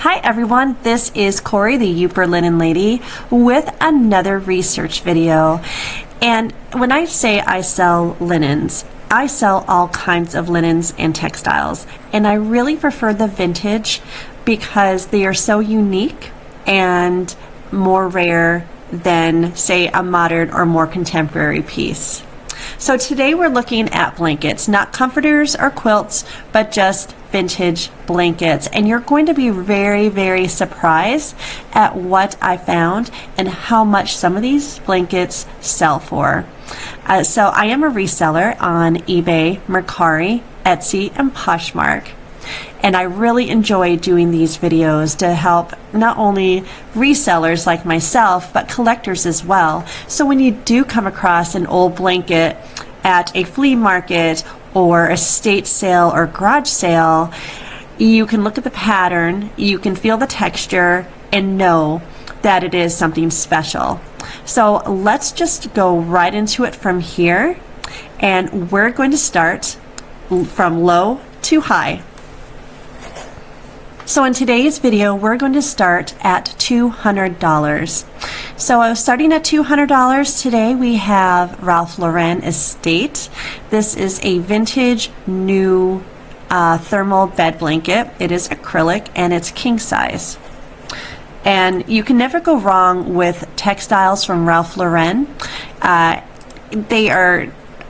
Hi everyone, this is Corey, the Yooper Linen Lady, with another research video. And when I say I sell linens, I sell all kinds of linens and textiles. And I really prefer the vintage because they are so unique and more rare than, say, a modern or more contemporary piece. So today we're looking at blankets, not comforters or quilts, but just vintage blankets. And you're going to be very, very surprised at what I found and how much some of these blankets sell for. So I am a reseller on eBay, Mercari, Etsy, and Poshmark. And I really enjoy doing these videos to help not only resellers like myself, but collectors as well. So when you do come across an old blanket at a flea market or estate sale or garage sale, you can look at the pattern, you can feel the texture, and know that it is something special. So let's just go right into it from here. And we're going to start from low to high. So in today's video, we're going to start at $200. So starting at $200 today, we have Ralph Lauren Estate. This is a vintage new thermal bed blanket. It is acrylic and it's king size. And you can never go wrong with textiles from Ralph Lauren. They are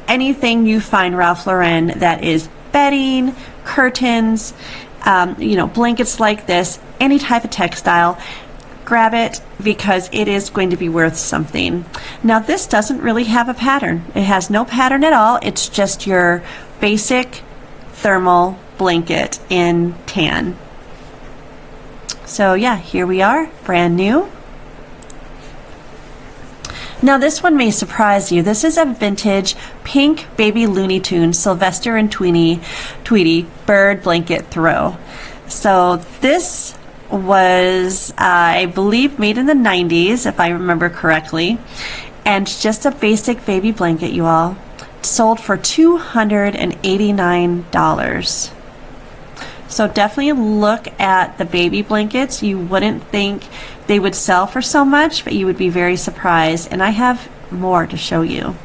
anything you find Ralph Lauren that is bedding, curtains, blankets like this, any type of textile, grab it because it is going to be worth something. Now this doesn't really have a pattern. It has no pattern at all. It's just your basic thermal blanket in tan. So yeah, here we are, brand new. Now this one may surprise you. This is a vintage pink baby Looney Tunes Sylvester and Tweety bird blanket throw. So this was, I believe, made in the 90s, if I remember correctly. And just a basic baby blanket, you all. Sold for $289. So definitely look at the baby blankets. You wouldn't think they would sell for so much, but you would be very surprised. And I have more to show you.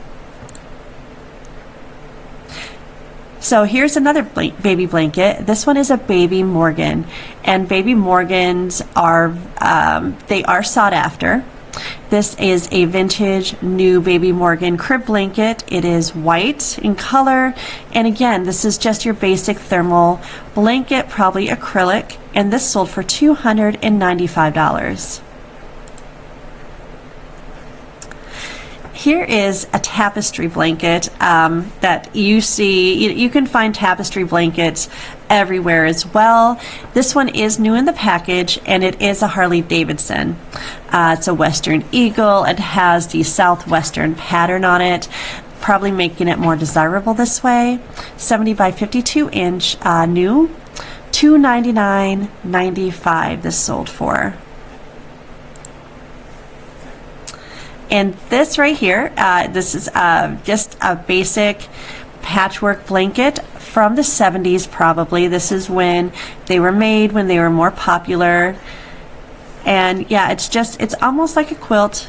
So here's another baby blanket. This one is a Baby Morgan, and Baby Morgans are they are sought after. This is a vintage new Baby Morgan crib blanket. It is white in color, and again, this is just your basic thermal blanket, probably acrylic, and this sold for $295. Here is a tapestry blanket that you see. You can find tapestry blankets everywhere as well. This one is new in the package, and it is a Harley Davidson. It's a Western Eagle. It has the Southwestern pattern on it, probably making it more desirable this way. 70 by 52 inch, new, $299.95 this sold for. And this right here, this is just a basic patchwork blanket from the 70s probably. This is when they were made, when they were more popular. And yeah, it's almost like a quilt,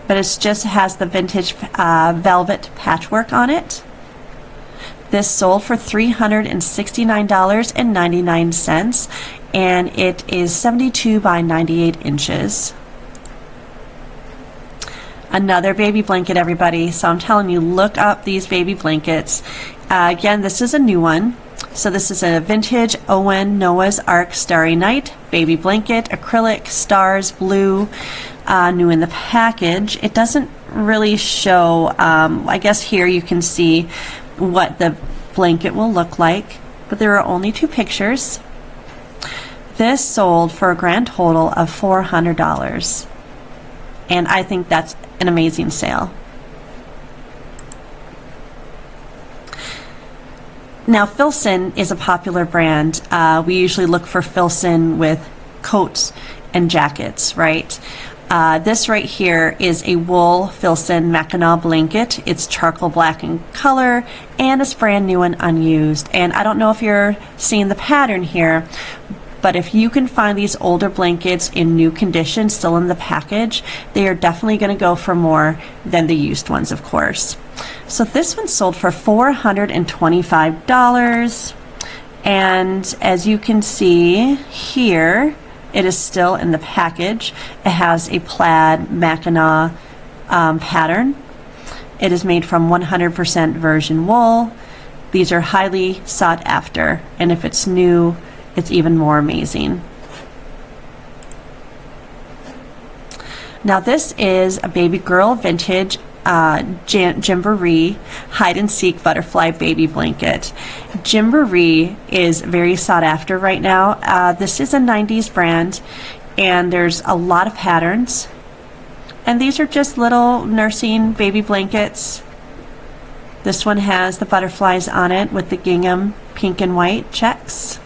but it just has the vintage velvet patchwork on it. This sold for $369.99, and it is 72 by 98 inches. Another baby blanket, everybody. So I'm telling you, look up these baby blankets. Again, this is a new one. So this is a vintage Owen Noah's Ark Starry Night baby blanket, acrylic, stars, blue, new in the package. It doesn't really show, I guess here you can see what the blanket will look like, but there are only 2 pictures. This sold for a grand total of $400. And I think that's an amazing sale. Now Filson is a popular brand. We usually look for Filson with coats and jackets, right? This right here is a wool Filson Mackinac blanket. It's charcoal black in color and it's brand new and unused. And I don't know if you're seeing the pattern here, but if you can find these older blankets in new condition still in the package, they are definitely going to go for more than the used ones, of course. So this one sold for $425. And as you can see here, it is still in the package. It has a plaid Mackinac pattern. It is made from 100% virgin wool. These are highly sought after, and if it's new, it's even more amazing. Now this is a baby girl vintage Gymboree hide and seek butterfly baby blanket. Gymboree is very sought after right now. This is a 90s brand and there's a lot of patterns, and these are just little nursing baby blankets. This one has the butterflies on it with the gingham pink and white checks,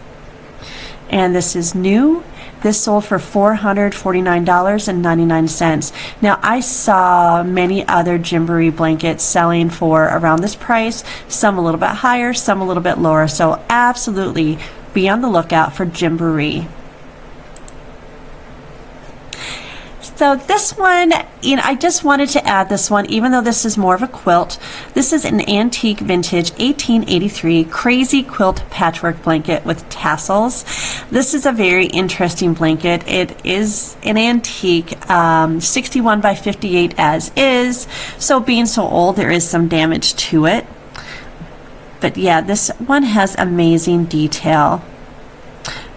and this is new. This sold for $449.99. Now, I saw many other Gymboree blankets selling for around this price, some a little bit higher, some a little bit lower. So absolutely be on the lookout for Gymboree. So this one, I just wanted to add this one, even though this is more of a quilt. This is an antique vintage 1883 crazy quilt patchwork blanket with tassels. This is a very interesting blanket. It is an antique, 61 by 58 as is. So being so old, there is some damage to it. But yeah, this one has amazing detail.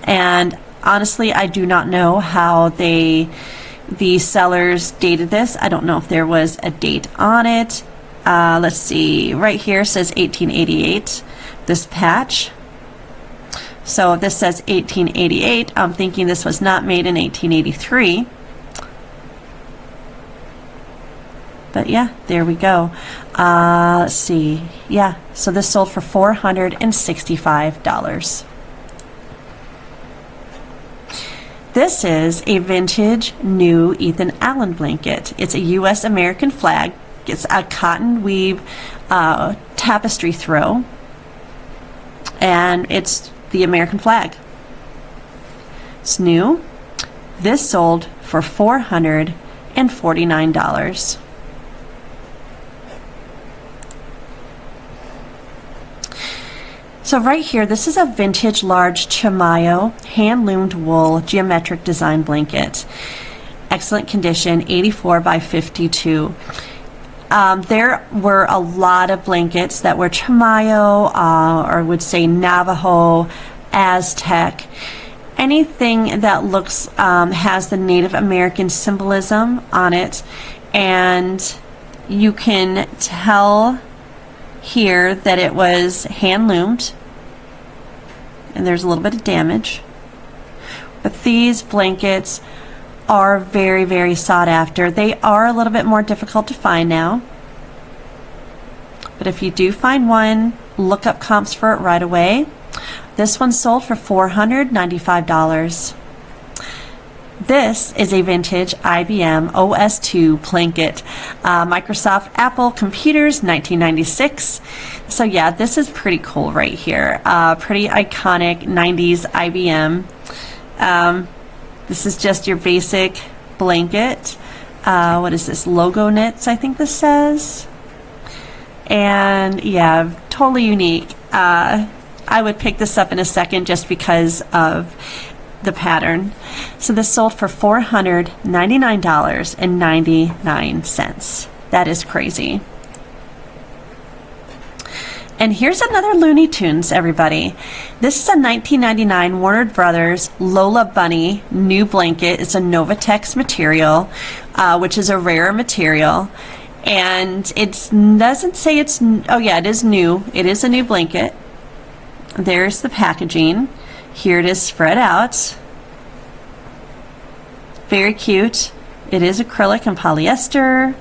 And honestly, I do not know how the sellers dated this. I don't know if there was a date on it. Let's see, right here says 1888, this patch. So if this says 1888, I'm thinking this was not made in 1883. But yeah, there we go. Let's see, yeah, so this sold for $465. This is a vintage new Ethan Allen blanket. It's a U.S. American flag. It's a cotton weave tapestry throw, and it's the American flag. It's new. This sold for $449. So right here, this is a vintage large Chimayo hand-loomed wool geometric design blanket. Excellent condition, 84 by 52. There were a lot of blankets that were Chimayo, or would say Navajo, Aztec. Anything that looks, has the Native American symbolism on it, and you can tell here that it was hand-loomed. And there's a little bit of damage, but these blankets are very, very sought after. They are a little bit more difficult to find now, but if you do find one, look up comps for it right away. This one sold for $495. This is a vintage IBM OS2 blanket, Microsoft Apple Computers, 1996. So yeah, this is pretty cool right here. Pretty iconic 90s IBM. This is just your basic blanket. What is this? Logo Knits, I think this says. And yeah, totally unique. I would pick this up in a second just because of the pattern. So this sold for $499.99. That is crazy. And here's another Looney Tunes, everybody. This is a 1999 Warner Brothers Lola Bunny new blanket. It's a Novatex material, which is a rare material. And it doesn't say it's, oh yeah, it is new. It is a new blanket. There's the packaging. Here it is spread out. Very cute. It is acrylic and polyester.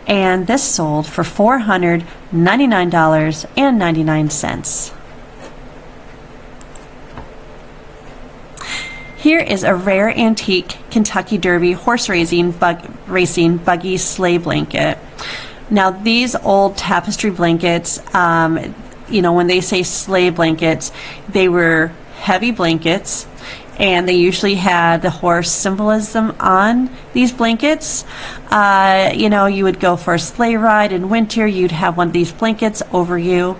And this sold for $499.99. Here is a rare antique Kentucky Derby horse racing buggy sleigh blanket. Now these old tapestry blankets, you know, when they say sleigh blankets, they were heavy blankets, and they usually had the horse symbolism on these blankets. You know, you would go for a sleigh ride in winter, you'd have one of these blankets over you.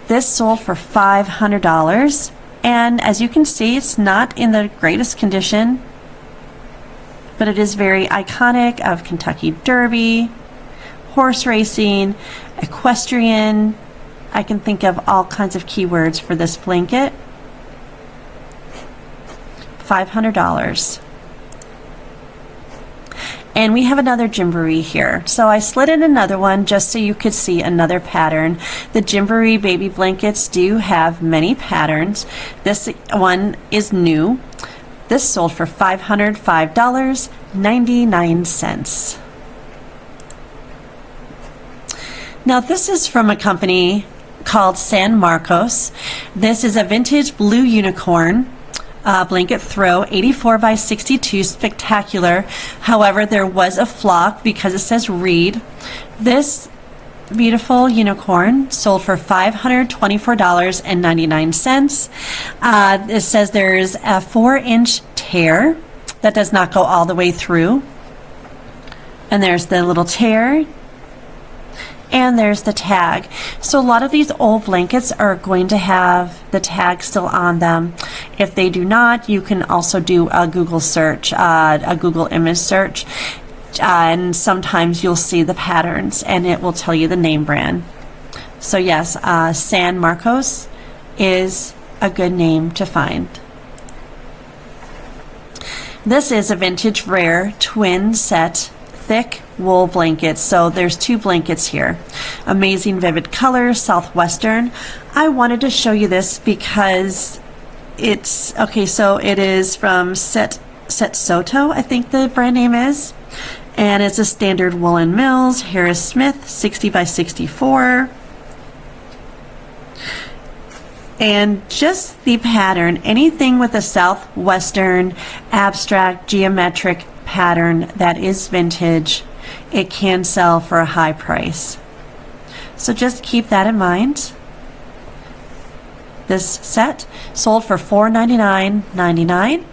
This sold for $500, and as you can see, it's not in the greatest condition, but it is very iconic of Kentucky Derby, horse racing, equestrian. I can think of all kinds of keywords for this blanket. $500. And we have another Gymboree here. So I slid in another one just so you could see another pattern. The Gymboree baby blankets do have many patterns. This one is new. This sold for $505.99. Now this is from a company called San Marcos. This is a vintage blue unicorn blanket throw, 84 by 62, spectacular. However, there was a flaw because it says reed. This beautiful unicorn sold for $524.99. It says there's a 4-inch tear that does not go all the way through. And there's the little tear. And there's the tag. So a lot of these old blankets are going to have the tag still on them. If they do not, you can also do a Google search, a Google image search, and sometimes you'll see the patterns and it will tell you the name brand. So yes, San Marcos is a good name to find. This is a vintage rare twin set thick wool blankets. So there's two blankets here. Amazing vivid colors, Southwestern. I wanted to show you this because it's okay. So it is from Set Soto, I think the brand name is, and it's a standard woolen mills Harris Smith 60 by 64. And just the pattern, anything with a Southwestern abstract geometric pattern that is vintage, it can sell for a high price. So just keep that in mind. This set sold for $499.99.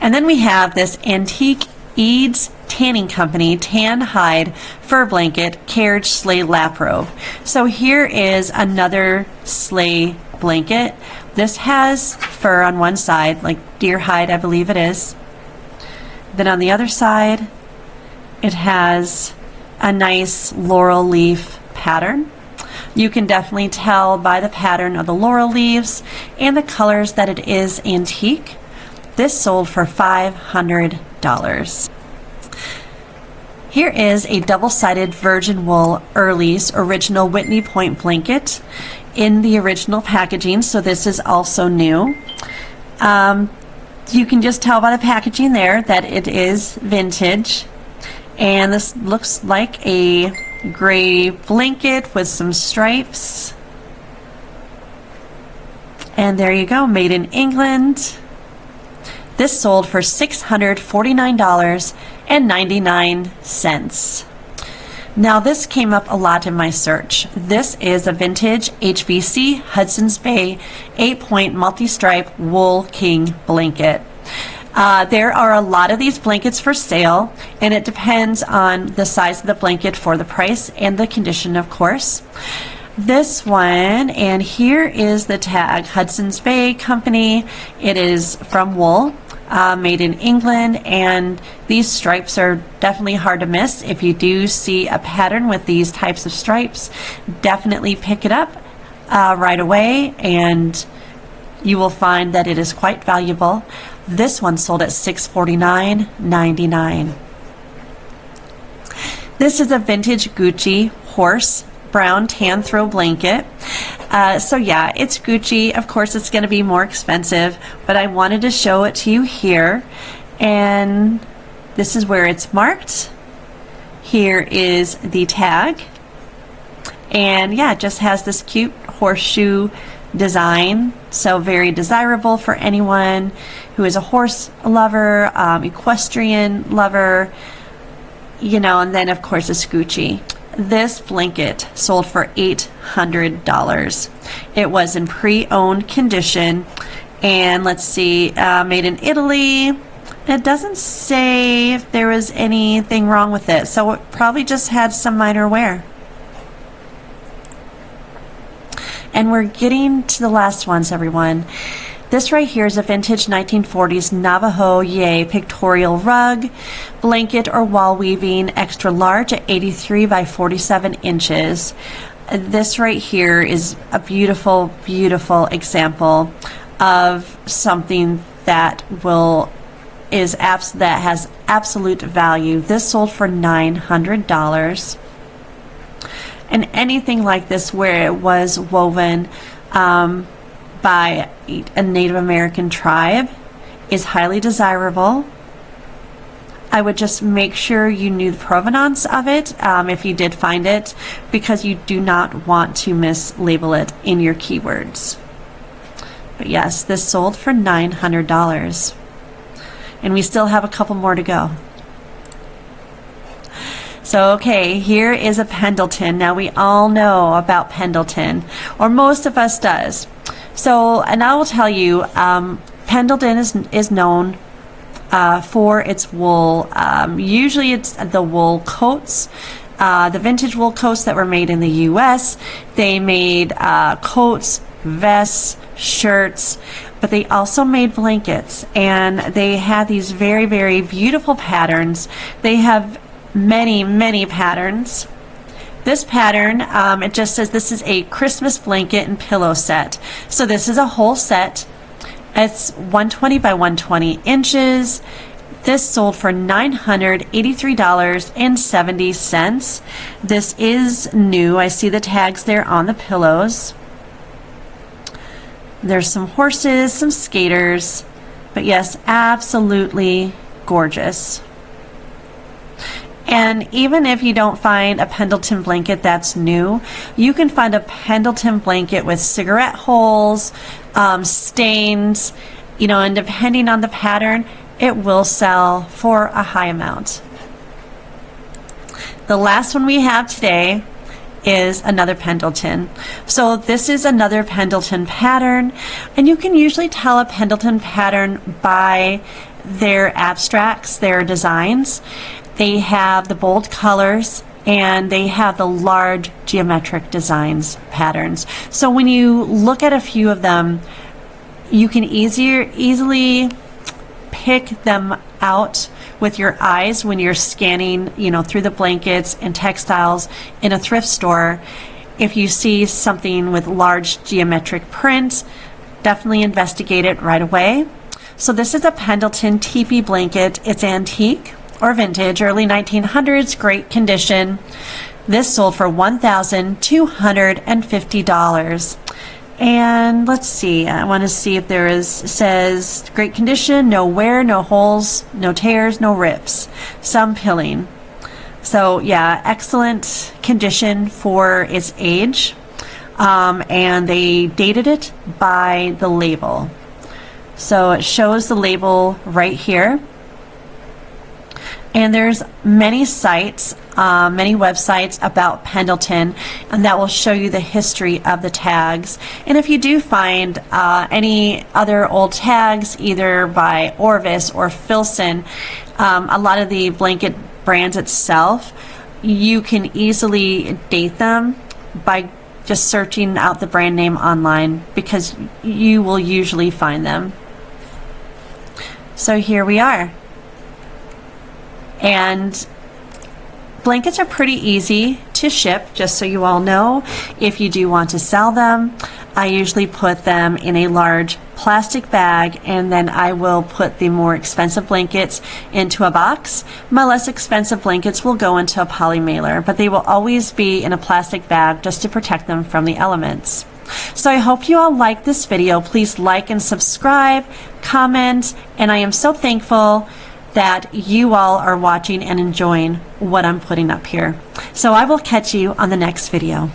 And then we have this antique Eads Tanning Company tan hide fur blanket carriage sleigh lap robe. So here is another sleigh blanket. This has fur on one side, like deer hide, I believe it is. Then on the other side, it has a nice laurel leaf pattern. You can definitely tell by the pattern of the laurel leaves and the colors that it is antique. This sold for $500. Here is a double-sided virgin wool Early's original Whitney Point blanket in the original packaging, so this is also new. You can just tell by the packaging there that it is vintage, and this looks like a gray blanket with some stripes. And there you go, made in England. This sold for $649.99. Now this came up a lot in my search. This is a vintage HBC Hudson's Bay 8-point multi-stripe wool king blanket. There are a lot of these blankets for sale, and it depends on the size of the blanket for the price and the condition, of course. This one, and here is the tag, Hudson's Bay Company. It is from wool. Made in England, and these stripes are definitely hard to miss. If you do see a pattern with these types of stripes, definitely pick it up right away, and you will find that it is quite valuable. This one sold at $649.99. This is a vintage Gucci horse brown tan throw blanket. So yeah, it's Gucci. Of course, it's going to be more expensive, but I wanted to show it to you here. And this is where it's marked. Here is the tag. And yeah, it just has this cute horseshoe design So very desirable for anyone who is a horse lover, equestrian lover, you know, and then of course a scoochie. This blanket sold for $800. It was in pre-owned condition, and let's see, made in Italy. It doesn't say if there was anything wrong with it, so it probably just had some minor wear. And we're getting to the last ones, everyone. This right here is a vintage 1940s Navajo Yay pictorial rug, blanket or wall weaving, extra large at 83 by 47 inches. This right here is a beautiful, beautiful example of something that has absolute value. This sold for $900. And anything like this where it was woven by a Native American tribe is highly desirable. I would just make sure you knew the provenance of it if you did find it, because you do not want to mislabel it in your keywords. But yes, this sold for $900. And we still have a couple more to go. So, okay, here is a Pendleton. Now, we all know about Pendleton, or most of us does. So, and I will tell you, Pendleton is known for its wool. Usually it's the wool coats, the vintage wool coats that were made in the U.S. They made coats, vests, shirts, but they also made blankets, and they had these very, very beautiful patterns. They have many, many patterns. This pattern, it just says this is a Christmas blanket and pillow set. So this is a whole set. It's 120 by 120 inches. This sold for $983.70. This is new. I see the tags there on the pillows. There's some horses, some skaters, but yes, absolutely gorgeous. And even if you don't find a Pendleton blanket that's new, you can find a Pendleton blanket with cigarette holes, stains, you know, and depending on the pattern, it will sell for a high amount. The last one we have today is another Pendleton. So this is another Pendleton pattern, and you can usually tell a Pendleton pattern by their abstracts, their designs. They have the bold colors, and they have the large geometric designs patterns. So when you look at a few of them, you can easily pick them out with your eyes when you're scanning, you know, through the blankets and textiles in a thrift store. If you see something with large geometric print, definitely investigate it right away. So this is a Pendleton teepee blanket. It's antique or vintage, early 1900s, great condition. This sold for $1,250. And let's see, I want to see if says great condition, no wear, no holes, no tears, no rips, some pilling. So yeah, excellent condition for its age. And they dated it by the label. So it shows the label right here. And there's many sites, many websites about Pendleton, and that will show you the history of the tags. And if you do find any other old tags, either by Orvis or Filson, a lot of the blanket brands itself, you can easily date them by just searching out the brand name online, because you will usually find them. So here we are. And blankets are pretty easy to ship, just so you all know. If you do want to sell them, I usually put them in a large plastic bag, and then I will put the more expensive blankets into a box. My less expensive blankets will go into a poly mailer, but they will always be in a plastic bag just to protect them from the elements. So I hope you all like this video. Please like and subscribe, comment, and I am so thankful that you all are watching and enjoying what I'm putting up here. So I will catch you on the next video.